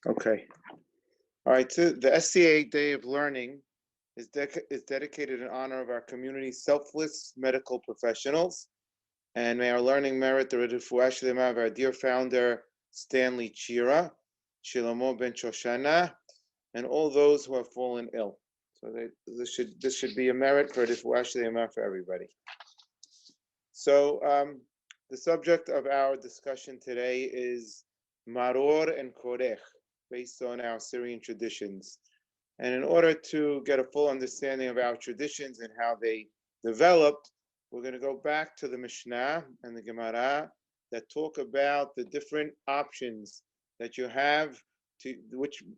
Okay. All right. So the SCA Day of Learning is dedicated in honor of our community's selfless medical professionals. And may our learning merit the Refuah Shelemah of our dear founder, Stanley Chera, Shlomo Ben Shoshana, and all those who have fallen ill. So this should be a merit for Refuah Shelemah for everybody. So the subject of our discussion today is Maror and Korekh, based on our Syrian traditions. And in order to get a full understanding of our traditions and how they developed, we're going to go back to the Mishnah and the Gemara that talk about the different options that you have to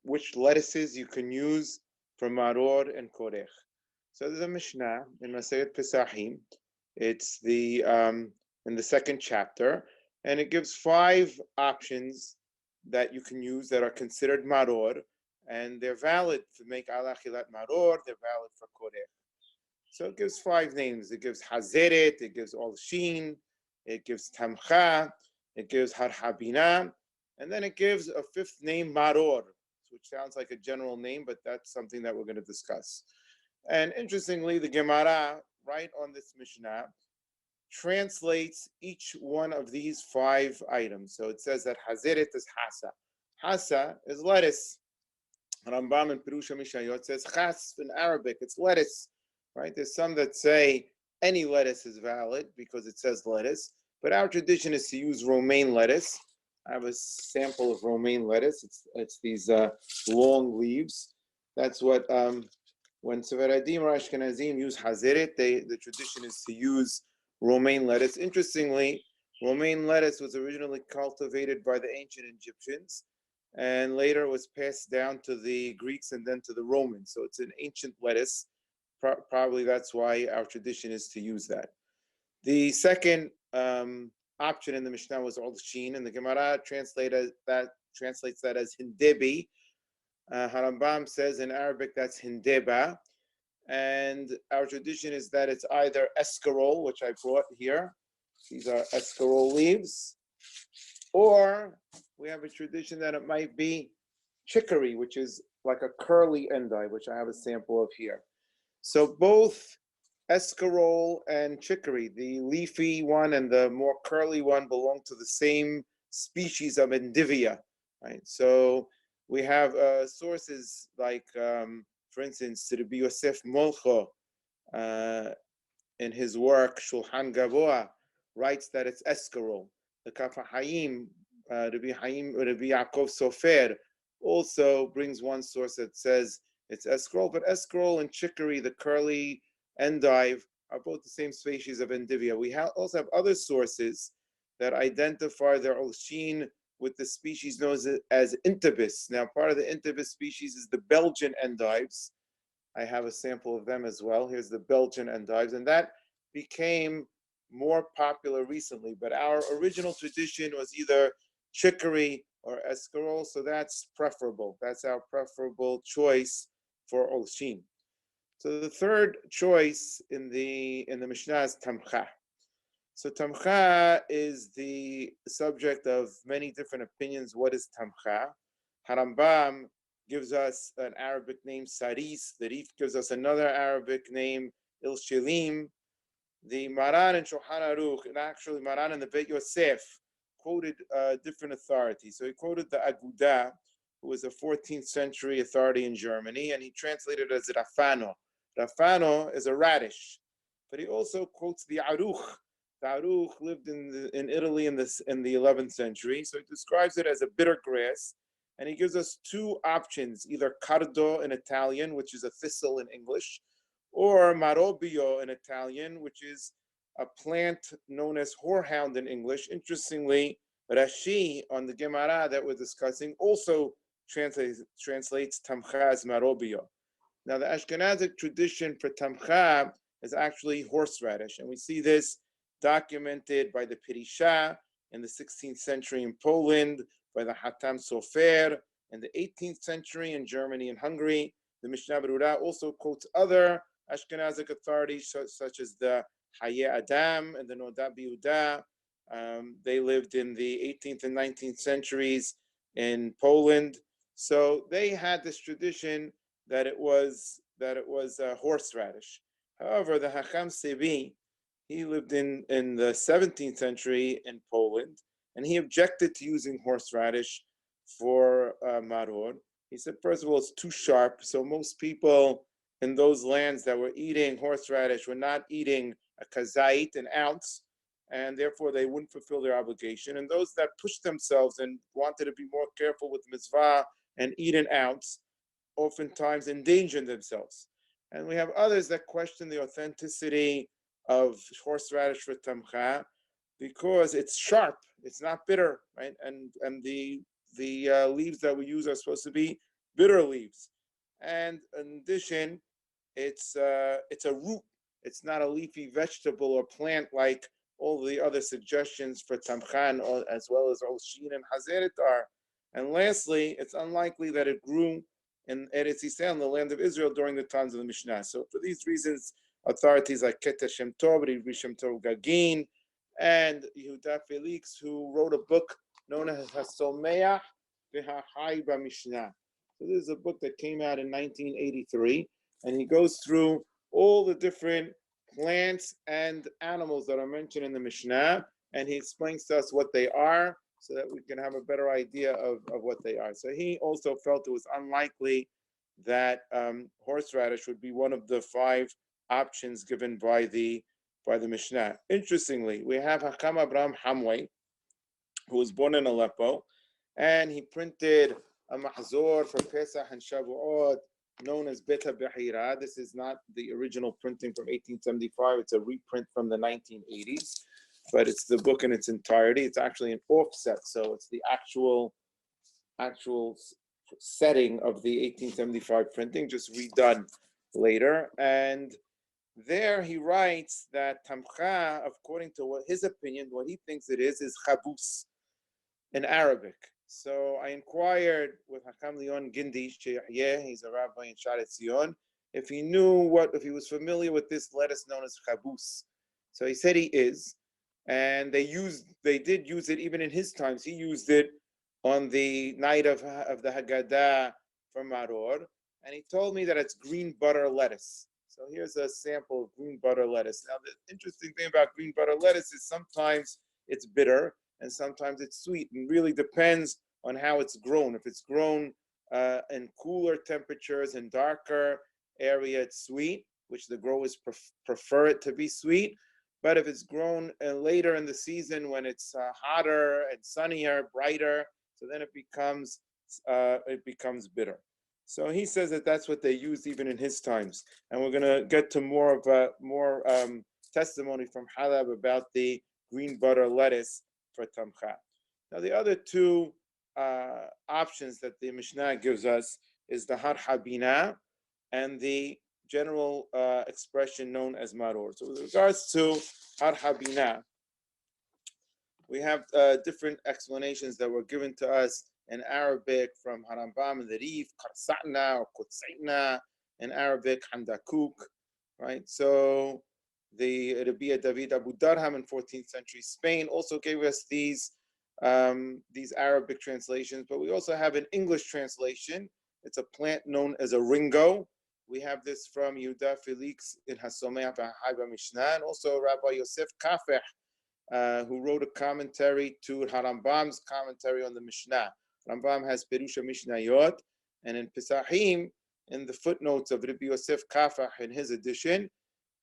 which lettuces you can use for Maror and Korekh. So there's a Mishnah in Masechet Pesachim. It's the in the second chapter, and it gives 5 options that you can use that are considered maror, and they're valid to make alachilat maror. They're valid for korekh. So it gives 5 names. It gives hazeret, it gives olshin, it gives tamcha, it gives harhabina, and then it gives a 5th name, maror, which sounds like a general name, but that's something that we're going to discuss. And interestingly, the Gemara, right on this Mishnah, translates each one of these 5 items. So it says that hazeret is hasa. Hasa is lettuce. Rambam and Pirusha Mishayot says chas in Arabic, it's lettuce, right? There's some that say any lettuce is valid because it says lettuce, but our tradition is to use romaine lettuce. I have a sample of romaine lettuce. It's these long leaves. That's what when Sefaradim or Ashkenazim use hazeret, the tradition is to use romaine lettuce. Interestingly, romaine lettuce was originally cultivated by the ancient Egyptians, and later was passed down to the Greeks and then to the Romans. So it's an ancient lettuce. Probably that's why our tradition is to use that. The second option in the Mishnah was olshin, and the Gemara translates that as hindebi. Harambam says in Arabic that's hindeba. And our tradition is that it's either escarole, which I brought here. These are escarole leaves. Or we have a tradition that it might be chicory, which is like a curly endive, which I have a sample of here. So both escarole and chicory, the leafy one and the more curly one, belong to the same species of endivia, right? So we have sources like, for instance, Rabbi Yosef Molcho, in his work Shulchan Gavoa, writes that it's escarole. The Kaf HaHaim, Rabbi Yaakov Sofer, also brings one source that says it's escarole, but escarole and chicory, the curly endive, are both the same species of endivia. We also have other sources that identify their olshin with the species known as intibis. Now, part of the intibis species is the Belgian endives. I have a sample of them as well. Here's the Belgian endives, and that became more popular recently, but our original tradition was either chicory or escarole, so that's preferable. That's our preferable choice for olshin. So the third choice in the Mishnah is tamcha. So tamcha is the subject of many different opinions. What is tamcha? Harambam gives us an Arabic name, saris. The Rif gives us another Arabic name, ilshilim. The Maran and Shulchan Aruch, and actually Maran and the Beit Yosef, quoted different authorities. So he quoted the Aguda, who was a 14th century authority in Germany, and he translated it as Rafano. Rafano is a radish, but he also quotes the Aruch. The Aruch lived in Italy in the 11th century, so he describes it as a bitter grass, and he gives us 2 options, either cardo in Italian, which is a thistle in English, or marobio in Italian, which is a plant known as horehound in English. Interestingly, Rashi on the Gemara that we're discussing also translates tamcha as marobio. Now, the Ashkenazic tradition for tamcha is actually horseradish, and we see this documented by the Pirisha in the 16th century in Poland, by the Hatam Sofer in the 18th century in Germany and Hungary. The Mishnah Berurah also quotes other Ashkenazic authorities such as the Haye Adam and the Nodab Yehuda. They lived in the 18th and 19th centuries. in Poland. So they had this tradition that it was horseradish. However, the Hacham Sevi, he lived in the 17th century in Poland, and he objected to using horseradish for maror. He said, first of all, it's too sharp. So most people in those lands that were eating horseradish were not eating a kazait, an ounce, and therefore they wouldn't fulfill their obligation. And those that pushed themselves and wanted to be more careful with mitzvah and eat an ounce, oftentimes endangered themselves. And we have others that question the authenticity of horseradish for tamcha because it's sharp, it's not bitter, right? And the leaves that we use are supposed to be bitter leaves. And in addition, it's a root. It's not a leafy vegetable or plant like all the other suggestions for tamchan, as well as oshin and hazeret are. And lastly, it's unlikely that it grew in Eretz Yisrael, the land of Israel, during the times of the Mishnah. So for these reasons, authorities like Keter Shem Tov, Rabbi Shem Tov Gagin, and Yehuda Felix, who wrote a book known as HaSomeach V'Hachai BaMishnah. So this is a book that came out in 1983, and he goes through all the different plants and animals that are mentioned in the Mishnah, and he explains to us what they are so that we can have a better idea of what they are. So he also felt it was unlikely that horseradish would be one of the 5 options given by the Mishnah. Interestingly, we have Hakam Abraham Hamway, who was born in Aleppo, and he printed a mahzor for Pesach and Shavuot known as Beta Behira. This is not the original printing from 1875. It's a reprint from the 1980s, but it's the book in its entirety. It's actually an offset, so it's the actual setting of the 1875 printing, just redone later. And there he writes that tamcha, according to what his opinion, what he thinks it is chabus in Arabic. So I inquired with Hakam Leon Gindi Sheyahye, he's a rabbi in Sharet Zion, if he was familiar with this lettuce known as chabus. So he said he is, and they did use it even in his times. He used it on the night of the Haggadah for Maror, and he told me that it's green butter lettuce. So here's a sample of green butter lettuce. Now, the interesting thing about green butter lettuce is sometimes it's bitter and sometimes it's sweet. It really depends on how it's grown. If it's grown in cooler temperatures and darker area, it's sweet, which the growers prefer it to be sweet. But if it's grown later in the season when it's hotter and sunnier, brighter, so then it becomes bitter. So he says that that's what they used even in his times. And we're going to get to more testimony from Halab about the green butter lettuce for tamcha. Now, the other 2 options that the Mishnah gives us is the har habina and the general expression known as maror. So with regards to har habina, we have different explanations that were given to us in Arabic from Harambam and the Rif, Karsa'na or Kutsaina, in Arabic, Handakuk, right? So the Rabbi David Abu Darham in 14th century Spain also gave us these Arabic translations, but we also have an English translation. It's a plant known as a ringo. We have this from Yehuda Felix in HaSomeach V'Hachai BaMishnah, and also Rabbi Yosef Kafeh, who wrote a commentary to Harambam's commentary on the Mishnah. Rambam has Perusha Mishnayot, and in Pesachim, in the footnotes of Rabbi Yosef Kafah in his edition,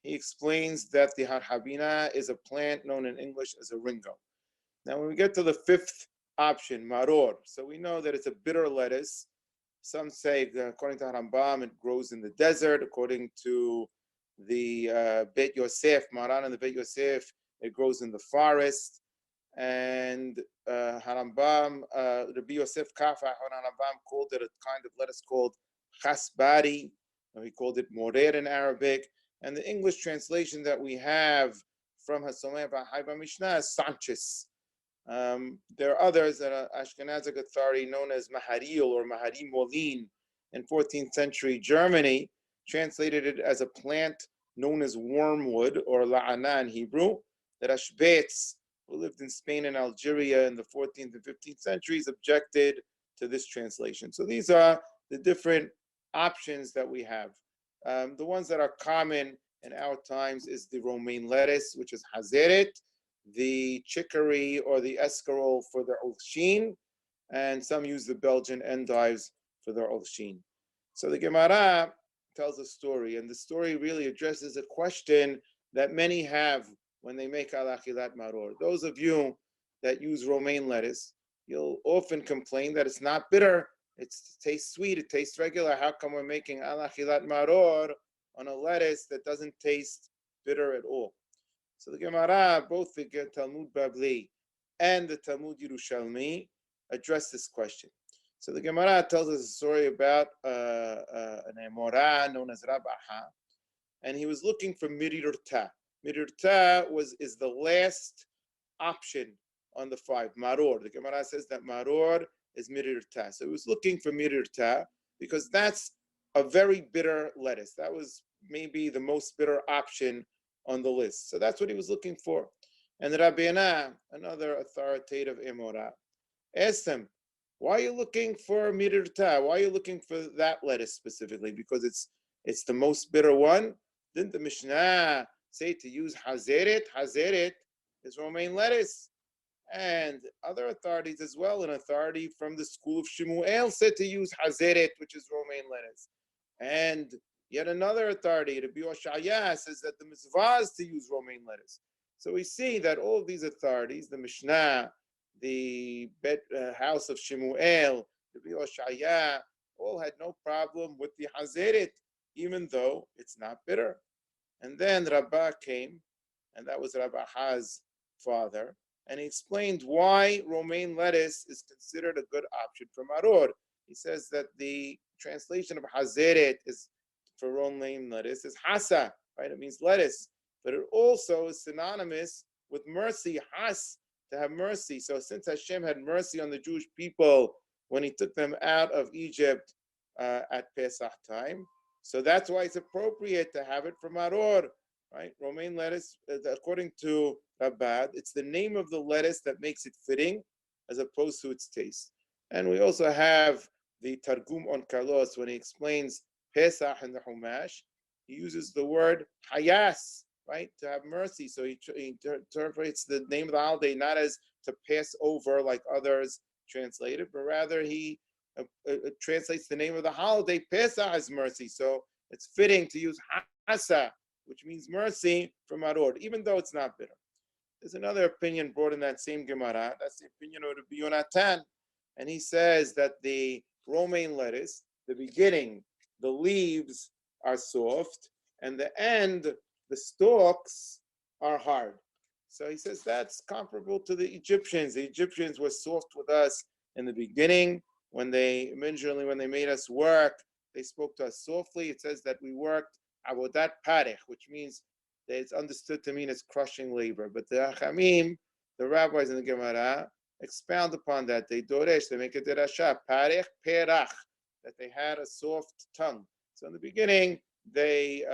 he explains that the har habina is a plant known in English as a ringo. Now, when we get to the 5th option, maror, so we know that it's a bitter lettuce. Some say, according to Rambam, it grows in the desert. According to the Bet Yosef, Maran and the Bet Yosef, it grows in the forest. And Harambam, Rabbi Yosef Kafah, Harambam called it a kind of lettuce called chasbari. He called it morer in Arabic. And the English translation that we have from HaSomeach V'Hachai BaMishnah is Sanchez. There are others that are Ashkenazic authority known as Maharil or Mahari Molin in 14th century Germany, translated it as a plant known as wormwood or la'ana in Hebrew, that Ashbetz, who lived in Spain and Algeria in the 14th and 15th centuries, objected to this translation. So these are the different options that we have. The ones that are common in our times is the romaine lettuce, which is hazeret, the chicory or the escarole for the olshin, and some use the Belgian endives for their olshin. So the Gemara tells a story, and the story really addresses a question that many have when they make alachilat maror. Those of you that use romaine lettuce, you'll often complain that it's not bitter. It tastes sweet. It tastes regular. How come we're making alachilat maror on a lettuce that doesn't taste bitter at all? So the Gemara, both the Talmud Bavli and the Talmud Yerushalmi, address this question. So the Gemara tells us a story about an Emorah known as Rabaha, and he was looking for mirirta. Mirirta is the last option on the 5, maror. The Gemara says that maror is mirirta. So he was looking for mirirta because that's a very bitter lettuce. That was maybe the most bitter option on the list. So that's what he was looking for. And Rabbeina, another authoritative Emorah, asked him, why are you looking for mirirta? Why are you looking for that lettuce specifically? Because it's the most bitter one? Didn't the Mishnah say to use hazeret? Hazeret is romaine lettuce. And other authorities as well, an authority from the school of Shemuel said to use hazeret, which is romaine lettuce. And yet another authority, Refuah Shelemah, says that the mitzvah is to use romaine lettuce. So we see that all of these authorities, the Mishnah, the house of Shemuel, Refuah Shelemah, all had no problem with the hazeret, even though it's not bitter. And then Rabbah came, and that was Rabbaha's father, and he explained why romaine lettuce is considered a good option for maror. He says that the translation of hazeret is for romaine lettuce is hasa, right? It means lettuce, but it also is synonymous with mercy, has, to have mercy. So since Hashem had mercy on the Jewish people when he took them out of Egypt at Pesach time, so that's why it's appropriate to have it for maror, right? Romaine lettuce, according to Rabbah, it's the name of the lettuce that makes it fitting as opposed to its taste. And we also have the Targum on Kalos when he explains Pesach in the Humash. He uses the word hayas, right, to have mercy. So he interprets the name of the holiday not as to pass over like others translate it, but rather he translates the name of the holiday, Pesach, as mercy. So it's fitting to use hasa, which means mercy, for maror, even though it's not bitter. There's another opinion brought in that same Gemara. That's the opinion of Rabbi Yonatan. And he says that the romaine lettuce, the beginning, the leaves are soft, and the end, the stalks are hard. So he says that's comparable to the Egyptians. The Egyptians were soft with us in the beginning. When they made us work, they spoke to us softly. It says that we worked avodat parech, which means that it's understood to mean it's crushing labor. But the Achamim, the rabbis in the Gemara, expound upon that. They make a derasha, parech perach, that they had a soft tongue. So in the beginning, they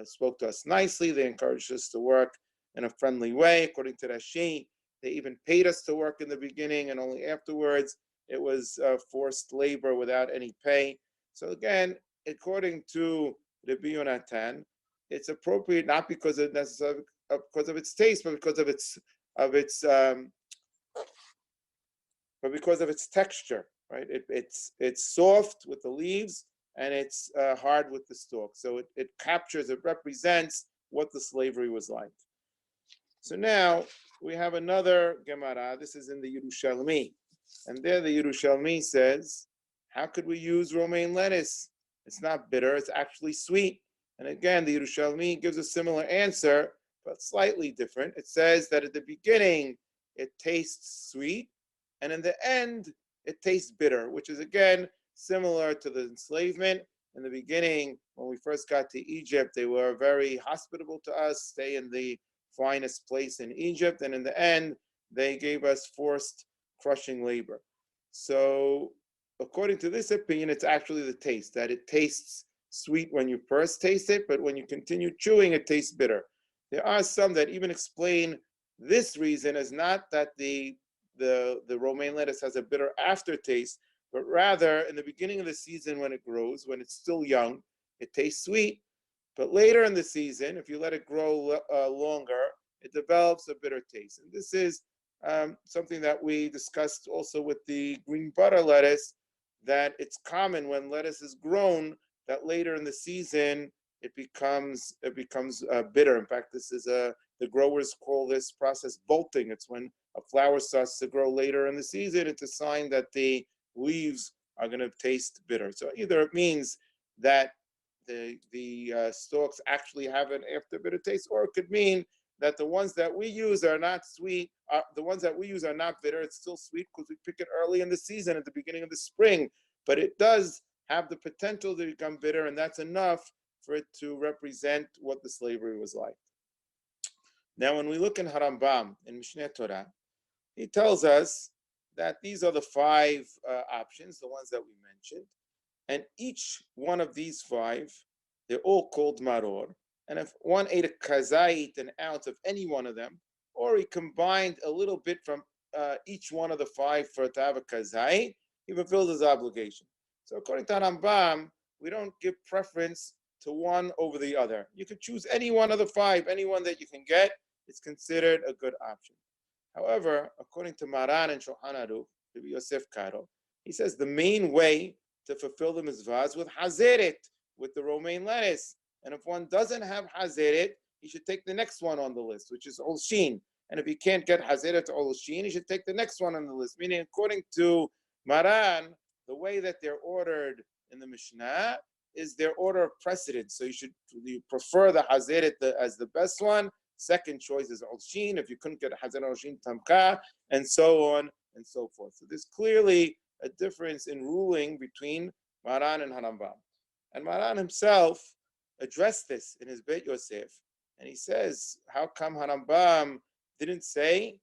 spoke to us nicely. They encouraged us to work in a friendly way. According to Rashi, they even paid us to work in the beginning, and only afterwards it was forced labor without any pay. So again, according to Rabbi Yonatan, it's appropriate not because of necessarily because of its taste, but because of its texture, right? It's soft with the leaves and it's hard with the stalk. So it represents what the slavery was like. So now we have another Gemara. This is in the Yerushalmi. And there the Yerushalmi says, how could we use romaine lettuce? It's not bitter, it's actually sweet. And again, the Yerushalmi gives a similar answer, but slightly different. It says that at the beginning, it tastes sweet, and in the end, it tastes bitter, which is again, similar to the enslavement. In the beginning, when we first got to Egypt, they were very hospitable to us, stay in the finest place in Egypt, and in the end, they gave us forced crushing labor. So according to this opinion, it's actually the taste, that it tastes sweet when you first taste it, but when you continue chewing, it tastes bitter. There are some that even explain this reason as not that the the romaine lettuce has a bitter aftertaste, but rather in the beginning of the season when it grows, when it's still young, it tastes sweet. But later in the season, if you let it grow longer, it develops a bitter taste. And this is something that we discussed also with the green butter lettuce, that it's common when lettuce is grown that later in the season it becomes bitter. In fact, the growers call this process bolting. It's when a flower starts to grow later in the season. It's a sign that the leaves are going to taste bitter. So either it means that the stalks actually have an after bitter taste, or it could mean that the ones that we use are not sweet. The ones that we use are not bitter. It's still sweet because we pick it early in the season, at the beginning of the spring. But it does have the potential to become bitter, and that's enough for it to represent what the slavery was like. Now, when we look in Harambam, in Mishneh Torah, he tells us that these are the five options, the ones that we mentioned. And each one of these five, they're all called maror. And if one ate a kazait, an ounce of any one of them, or he combined a little bit from each one of the five for to have a kazait, he fulfills his obligation. So according to Rambam, we don't give preference to one over the other. You could choose any one of the five, any one that you can get. It's considered a good option. However, according to Maran and Shulchan Aruch, Rabbi Yosef Karo, he says the main way to fulfill the mitzvah is with hazeret, with the romaine lettuce. And if one doesn't have hazeret, he should take the next one on the list, which is olshin. And if he can't get hazeret or olshin, he should take the next one on the list. Meaning, according to Maran, the way that they're ordered in the Mishnah is their order of precedence. So you prefer the hazeret as the best one. Second choice is olshin. If you couldn't get hazeret or olshin, tamka, and so on and so forth. So there's clearly a difference in ruling between Maran and Harambam. And Maran himself addressed this in his Beit Yosef. And he says, how come Harambam didn't say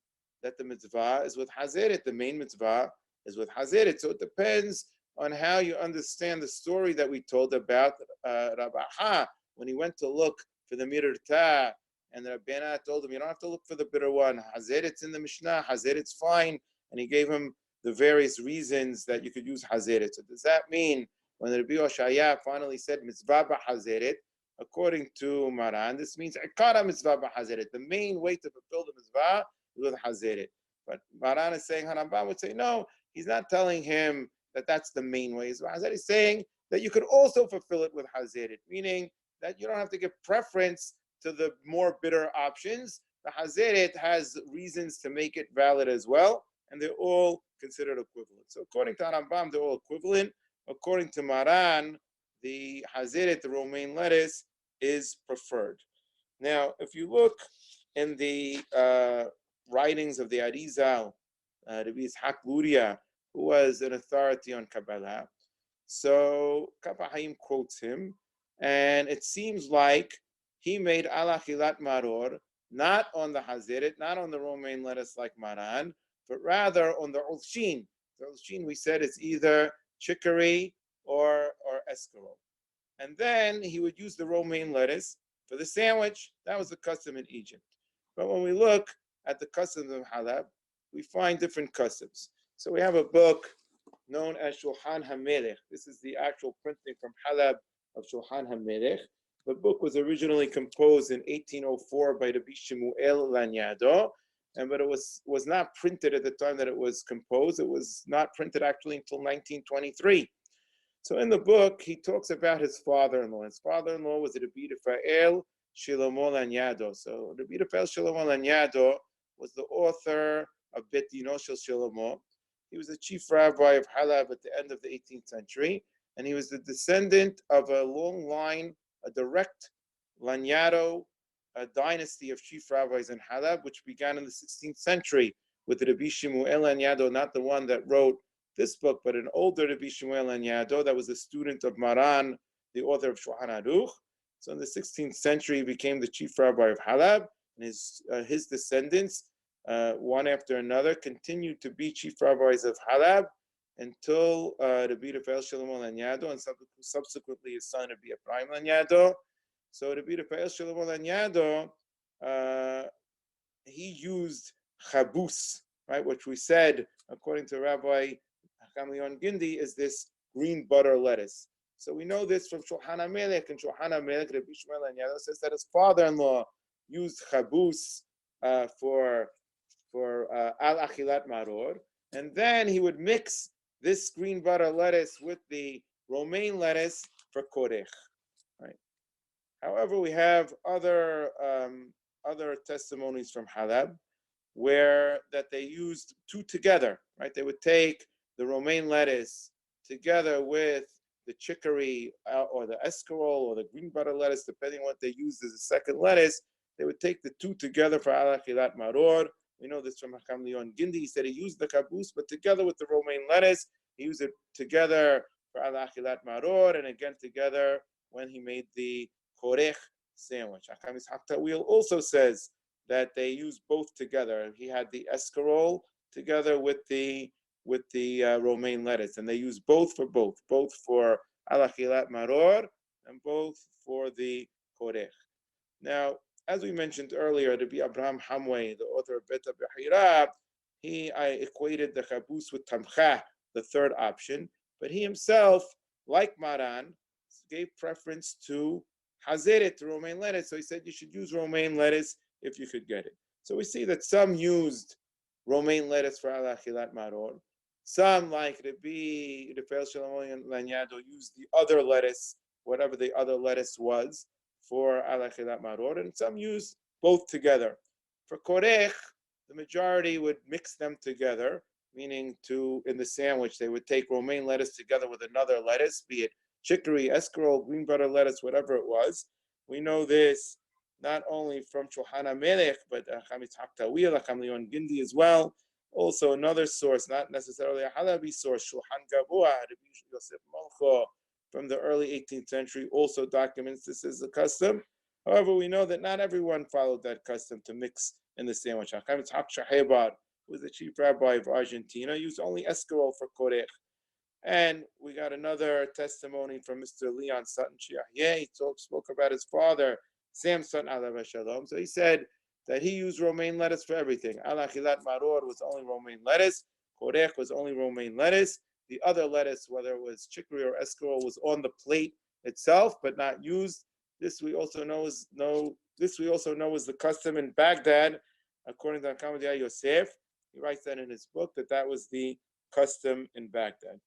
that the mitzvah is with hazeret? The main mitzvah is with hazeret. So it depends on how you understand the story that we told about Rabaha when he went to look for the mirta, and the Rabbana told him, you don't have to look for the bitter one. Hazeret's in the Mishnah. Hazeret's fine. And he gave him the various reasons that you could use hazeret. So does that mean when Rabbi Oshaya finally said mitzvah b'hazeret, according to Maran, this means ikara mitzvah b'hazeret. The main way to fulfill the mitzvah is with hazeret. But Maran is saying, Harambam would say, no, he's not telling him that that's the main way. Hazeret is saying that you could also fulfill it with hazeret, meaning that you don't have to give preference to the more bitter options. The hazeret has reasons to make it valid as well, and they're all considered equivalent. So according to Rambam, they're all equivalent. According to Maran, the hazeret, the romaine lettuce, is preferred. Now, if you look in the writings of the Arizal, Rabbi Yitzhak Luria, who was an authority on Kabbalah, so Kaf HaHaim quotes him, and it seems like he made ala chilat maror not on the hazeret, not on the romaine lettuce like Maran, but rather on the olshin. The olshin, we said, is either chicory or escarole. And then he would use the romaine lettuce for the sandwich. That was the custom in Egypt. But when we look at the customs of Halab, we find different customs. So we have a book known as Shulchan HaMelech. This is the actual printing from Halab of Shulchan HaMelech. The book was originally composed in 1804 by Rabbi Shemuel Lanyado, but it was not printed at the time that it was composed. It was not printed actually until 1923. So in the book, he talks about his father-in-law. His father-in-law was Rabbi Refuah Shelemah Lanyado. So Rabbi Refuah Shelemah Lanyado was the author of Bet Dino Shel Shelemah. He was the chief rabbi of Halab at the end of the 18th century, and he was the descendant of a long line, a direct Lanyado dynasty of chief rabbis in Halab, which began in the 16th century with Rabbi Shemuel Lanyado, not the one that wrote this book, but an older Rabbi Shemuel Lanyado that was a student of Maran, the author of Shulchan Aruch. So in the 16th century, he became the chief rabbi of Halab, and his descendants, one after another, continued to be chief rabbis of Halab until Rabbi Refuah Shelemah Lanyado, and subsequently his son Rabbi Ephraim Lanyado. So Rabbi Refuah Shelemah Lanyado, he used chabus right? Which we said, according to Rabbi Hakam Leon Gindi, is this green butter lettuce. So we know this from Shulchan HaMelech, and Shulchan HaMelech, Rabbi Shmuel ben Yado says that his father-in-law used chabus for al achilat maror, and then he would mix this green butter lettuce with the romaine lettuce for korekh, right? However, we have other testimonies from Halab where that they used two together, right? They would take the romaine lettuce together with the chicory or the escarole or the green butter lettuce, depending on what they used as a second lettuce. They would take the two together for al achilat maror. We know this from Hakam Leon Gindi. He said he used the kabus, but together with the romaine lettuce, he used it together for al achilat maror, and again together when he made the korekh sandwich. Hakam Yitzhak Tawil also says that they use both together. He had the escarole together with the romaine lettuce, and they use both for al achilat maror and both for the korekh. Now, as we mentioned earlier, Rabbi Abraham Hamway, the author of Beta Bechira, I equated the chabus with tamcha, the third option, but he himself, like Maran, gave preference to hazeret, to romaine lettuce. So he said you should use romaine lettuce if you could get it. So we see that some used romaine lettuce for al achilat maror. Some, like Refuah Shelemah, used the other lettuce, whatever the other lettuce was, for al achilat maror, and some use both together. For korekh, the majority would mix them together, meaning in the sandwich they would take romaine lettuce together with another lettuce, be it chicory, escarole, green butter lettuce, whatever it was. We know this not only from Shulchan HaMelech, but Hakam Yitzhak Tawil, Hakam Leon Gindi as well. Also another source, not necessarily a Halabi source, Shulchan Gabua, Rabbi Yosef Molcho, from the early 18th century, also documents this as a custom. However, we know that not everyone followed that custom to mix in the sandwich. Hakam Yitzhak Shehebar, who was the chief rabbi of Argentina, used only escarole for korekh. And we got another testimony from Mr. Leon Sutton Chiahyeh. He spoke about his father, Sam Sutton Alav Shalom. So he said that he used romaine lettuce for everything. Al achilat maror was only romaine lettuce. Korekh was only romaine lettuce. The other lettuce, whether it was chicory or escarole, was on the plate itself, but not used. This we also know is the custom in Baghdad, according to Hakamadiyah Yosef. He writes that in his book that was the custom in Baghdad.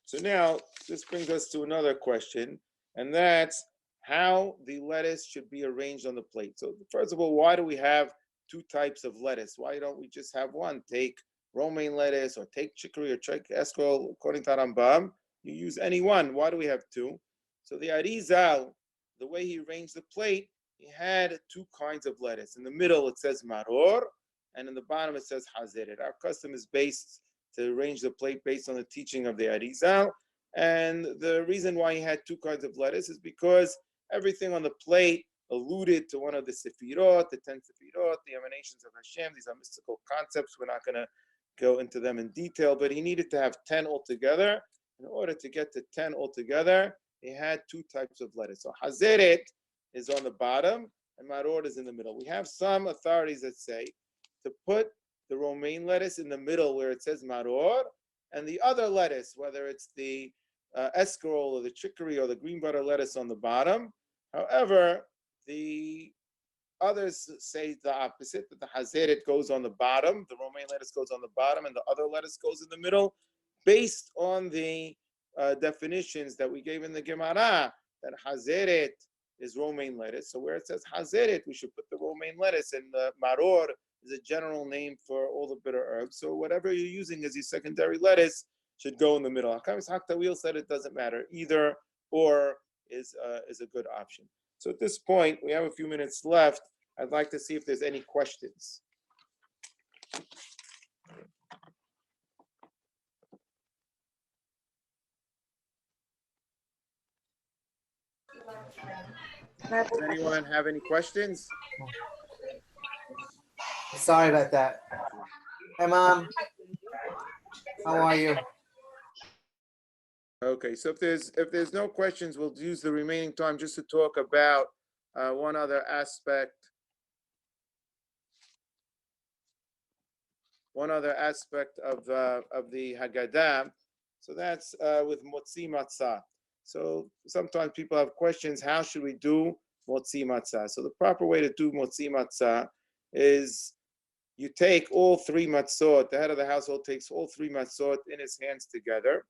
So now this brings us to another question, and that's how the lettuce should be arranged on the plate. So first of all, why do we have two types of lettuce? Why don't we just have one? Take romaine lettuce or take chicory or take escarole. According to Rambam, you use any one. Why do we have two? So the Arizal, the way he arranged the plate, he had two kinds of lettuce. In the middle it says maror, and in the bottom it says hazeret. Our custom is based to arrange the plate based on the teaching of the Arizal. And the reason why he had two kinds of lettuce is because everything on the plate alluded to one of the Sefirot, the 10 Sefirot, the emanations of Hashem. These are mystical concepts. We're not going to go into them in detail, but he needed to have 10 altogether. In order to get to 10 altogether, he had two types of lettuce. So Hazeret is on the bottom and Maror is in the middle. We have some authorities that say to put the romaine lettuce in the middle where it says Maror, and the other lettuce, whether it's the escarole or the chicory or the green butter lettuce, on the bottom. However, the others say the opposite, that the hazeret goes on the bottom, the romaine lettuce goes on the bottom, and the other lettuce goes in the middle, based on the definitions that we gave in the Gemara, that hazeret is romaine lettuce. So where it says hazeret, we should put the romaine lettuce, and the maror is a general name for all the bitter herbs. So whatever you're using as your secondary lettuce should go in the middle. Hakam Yitzhak Tawil said it doesn't matter. Either or is a good option. So at this point, we have a few minutes left. I'd like to see if there's any questions. Does anyone have any questions? Sorry about that. Hi, Mom. How are you? Okay, so if there's no questions, we'll use the remaining time just to talk about one other aspect. one other aspect of the Haggadah. So that's with motzi matzah. So sometimes people have questions: how should we do motzi matzah? So the proper way to do motzi matzah is you take all three matzot. The head of the household takes all three matzot in his hands together,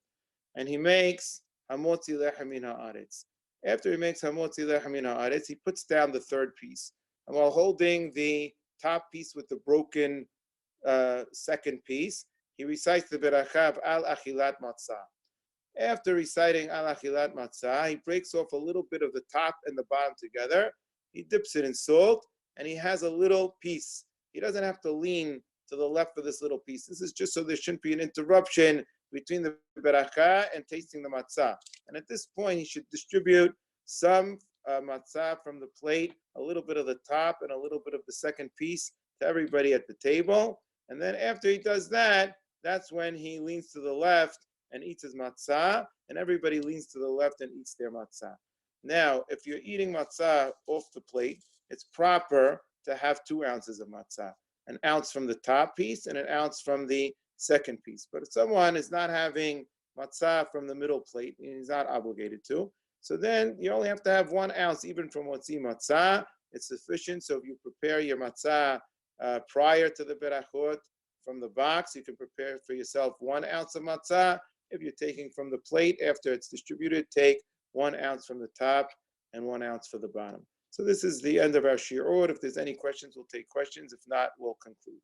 and he makes hamotzi lechem min haaretz. After he makes hamotzi lechem min haaretz, he puts down the third piece, and while holding the top piece with the broken second piece, he recites the beracha al achilat matzah. After reciting al achilat matzah, he breaks off a little bit of the top and the bottom together. He dips it in salt, and he has a little piece. He doesn't have to lean to the left of this little piece. This is just so there shouldn't be an interruption between the beracha and tasting the matzah. And at this point, he should distribute some matzah from the plate, a little bit of the top and a little bit of the second piece to everybody at the table. And then after he does that, that's when he leans to the left and eats his matzah, and everybody leans to the left and eats their matzah. Now, if you're eating matzah off the plate, it's proper to have 2 ounces of matzah, an ounce from the top piece and an ounce from the second piece. But if someone is not having matzah from the middle plate, he's not obligated to, so then you only have to have 1 ounce, even from motzi matzah. It's sufficient. So if you prepare your matzah prior to the berachot from the box, you can prepare for yourself 1 ounce of matzah. If you're taking from the plate after it's distributed, take 1 ounce from the top and 1 ounce for the bottom. So this is the end of our shiur. If there's any questions, we'll take questions. If not, we'll conclude.